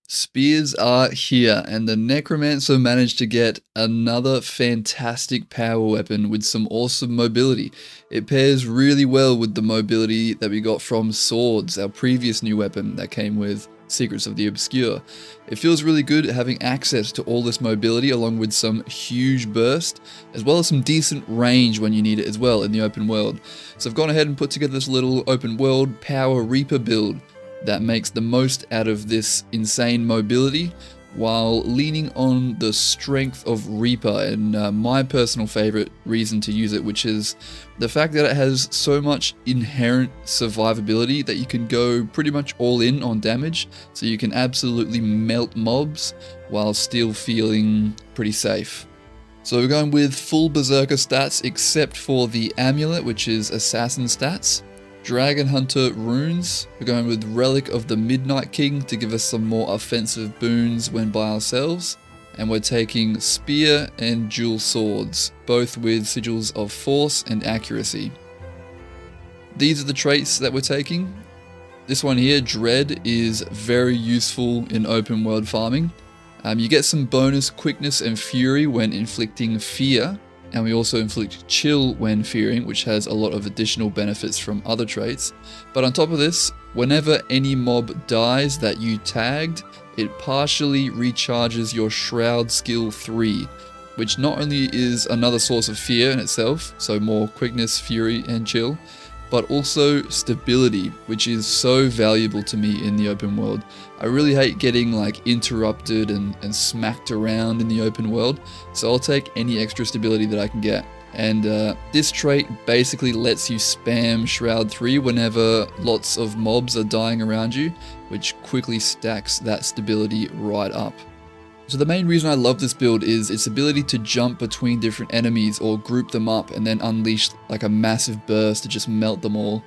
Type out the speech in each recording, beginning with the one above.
Spears are here, and the Necromancer managed to get another fantastic power weapon with some awesome mobility. It pairs really well with the mobility that we got from swords, our previous new weapon that came with Secrets of the Obscure. It feels really good having access to all this mobility along with some huge burst, as well as some decent range when you need it as well in the open world. So I've gone ahead and put together this little open world power Reaper build that makes the most out of this insane mobility while leaning on the strength of Reaper and my personal favorite reason to use it, which is the fact that it has so much inherent survivability that you can go pretty much all in on damage, so you can absolutely melt mobs while still feeling pretty safe. So we're going with full Berserker stats except for the amulet, which is assassin stats. Dragon Hunter runes, we're going with Relic of the Midnight King to give us some more offensive boons when by ourselves, and we're taking Spear and Dual Swords, both with sigils of force and accuracy. These are the traits that we're taking. This one here, Dread, is very useful in open world farming. You get some bonus quickness and fury when inflicting fear, and we also inflict chill when fearing, which has a lot of additional benefits from other traits. But on top of this, whenever any mob dies that you tagged, it partially recharges your Shroud skill 3, which not only is another source of fear in itself, so more quickness, fury, and chill, but also stability, which is so valuable to me in the open world. I really hate getting interrupted and smacked around in the open world, so I'll take any extra stability that I can get. And this trait basically lets you spam Shroud 3 whenever lots of mobs are dying around you, which quickly stacks that stability right up. So the main reason I love this build is its ability to jump between different enemies or group them up and then unleash a massive burst to just melt them all.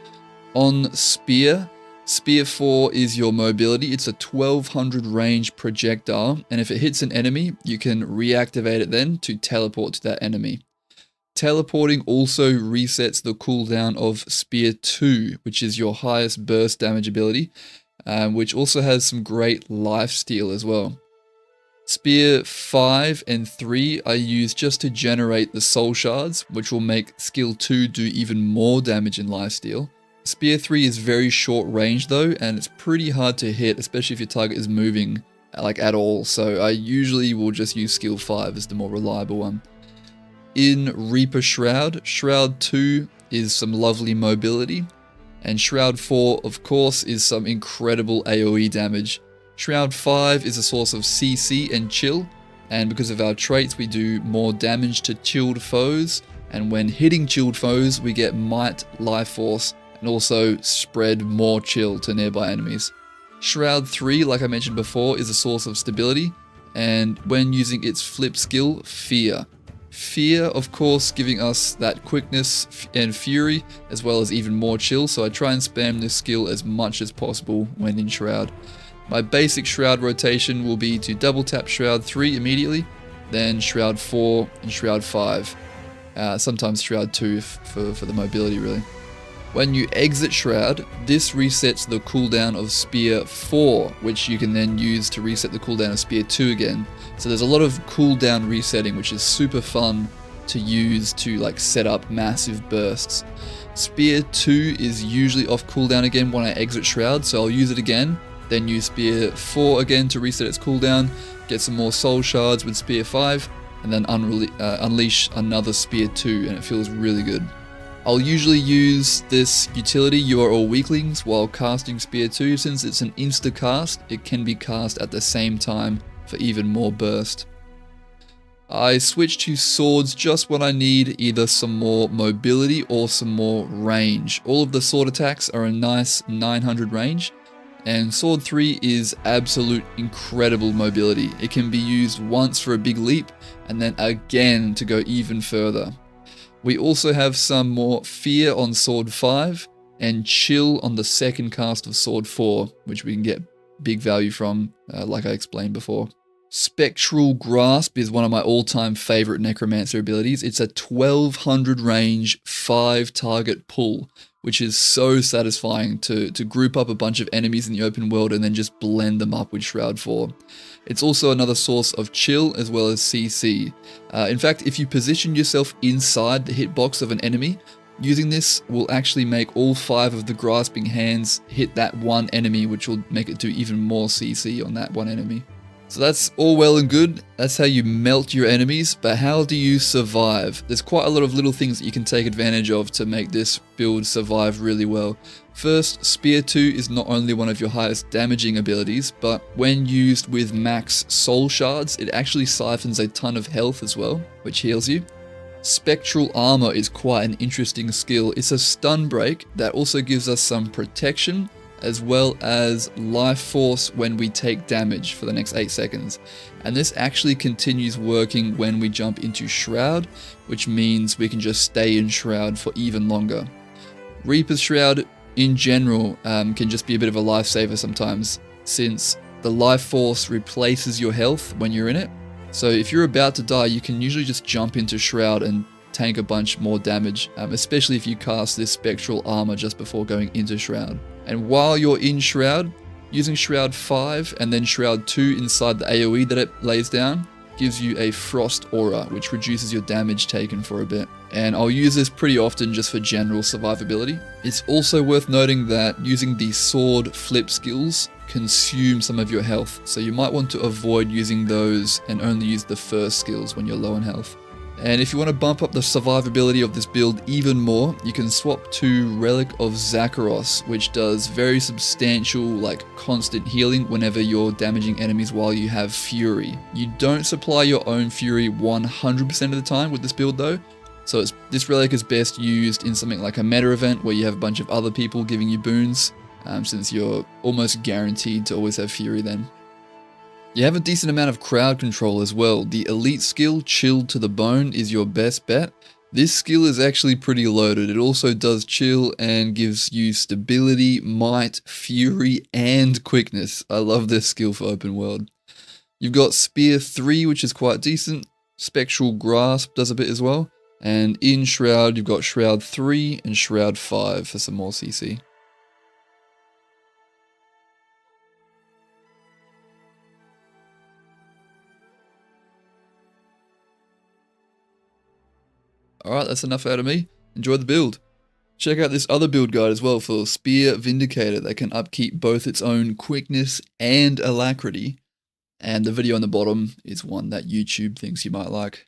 On Spear, Spear 4 is your mobility. It's a 1200 range projectile, and if it hits an enemy, you can reactivate it then to teleport to that enemy. Teleporting also resets the cooldown of Spear 2, which is your highest burst damage ability, which also has some great lifesteal as well. Spear 5 and 3 are used just to generate the soul shards, which will make skill 2 do even more damage in lifesteal. Spear 3 is very short range though, and it's pretty hard to hit, especially if your target is moving at all, so I usually will just use skill 5 as the more reliable one. In Reaper Shroud, Shroud 2 is some lovely mobility, and Shroud 4 of course is some incredible AoE damage. Shroud 5 is a source of CC and chill, and because of our traits we do more damage to chilled foes, and when hitting chilled foes we get might, life force, and also spread more chill to nearby enemies. Shroud 3, like I mentioned before, is a source of stability, and when using its flip skill, Fear. Fear, of course, giving us that quickness and fury, as well as even more chill, so I try and spam this skill as much as possible when in Shroud. My basic Shroud rotation will be to double tap Shroud 3 immediately, then Shroud 4 and Shroud 5. Sometimes Shroud 2 for the mobility really. When you exit Shroud, this resets the cooldown of Spear 4, which you can then use to reset the cooldown of Spear 2 again. So there's a lot of cooldown resetting, which is super fun to use to set up massive bursts. Spear 2 is usually off cooldown again when I exit Shroud, so I'll use it again. Then use Spear 4 again to reset its cooldown, get some more soul shards with Spear 5, and then unleash another Spear 2, and it feels really good. I'll usually use this utility, You Are All Weaklings, while casting Spear 2. Since it's an insta-cast, it can be cast at the same time for even more burst. I switch to swords just when I need either some more mobility or some more range. All of the sword attacks are a nice 900 range. And Sword 3 is absolute incredible mobility. It can be used once for a big leap, and then again to go even further. We also have some more Fear on Sword 5, and Chill on the second cast of Sword 4, which we can get big value from, like I explained before. Spectral Grasp is one of my all-time favorite Necromancer abilities. It's a 1200 range, 5 target pull, which is so satisfying to group up a bunch of enemies in the open world and then just blend them up with Shroud 4. It's also another source of chill as well as CC. In fact, if you position yourself inside the hitbox of an enemy, using this will actually make all 5 of the grasping hands hit that one enemy, which will make it do even more CC on that one enemy. So that's all well and good, that's how you melt your enemies, but how do you survive? There's quite a lot of little things that you can take advantage of to make this build survive really well. First, Spear 2 is not only one of your highest damaging abilities, but when used with max soul shards, it actually siphons a ton of health as well, which heals you. Spectral Armor is quite an interesting skill. It's a stun break that also gives us some protection, as well as life force when we take damage for the next 8 seconds. And this actually continues working when we jump into Shroud, which means we can just stay in Shroud for even longer. Reaper's Shroud in general can just be a bit of a lifesaver sometimes, since the life force replaces your health when you're in it. So if you're about to die, you can usually just jump into Shroud and tank a bunch more damage, especially if you cast this Spectral Armor just before going into Shroud. And while you're in Shroud, using Shroud 5 and then Shroud 2 inside the AoE that it lays down gives you a Frost Aura, which reduces your damage taken for a bit. And I'll use this pretty often just for general survivability. It's also worth noting that using the sword flip skills consume some of your health, so you might want to avoid using those and only use the first skills when you're low on health. And if you want to bump up the survivability of this build even more, you can swap to Relic of Zakharos, which does very substantial, like constant healing whenever you're damaging enemies while you have Fury. You don't supply your own Fury 100% of the time with this build though, so this relic is best used in something like a meta event where you have a bunch of other people giving you boons, since you're almost guaranteed to always have Fury then. You have a decent amount of crowd control as well. The elite skill, Chilled to the Bone, is your best bet. This skill is actually pretty loaded. It also does chill and gives you stability, might, fury, and quickness. I love this skill for open world. You've got Spear 3, which is quite decent. Spectral Grasp does a bit as well. And in Shroud, you've got Shroud 3 and Shroud 5 for some more CC. Alright, that's enough out of me. Enjoy the build. Check out this other build guide as well for Spear Vindicator that can upkeep both its own quickness and alacrity. And the video on the bottom is one that YouTube thinks you might like.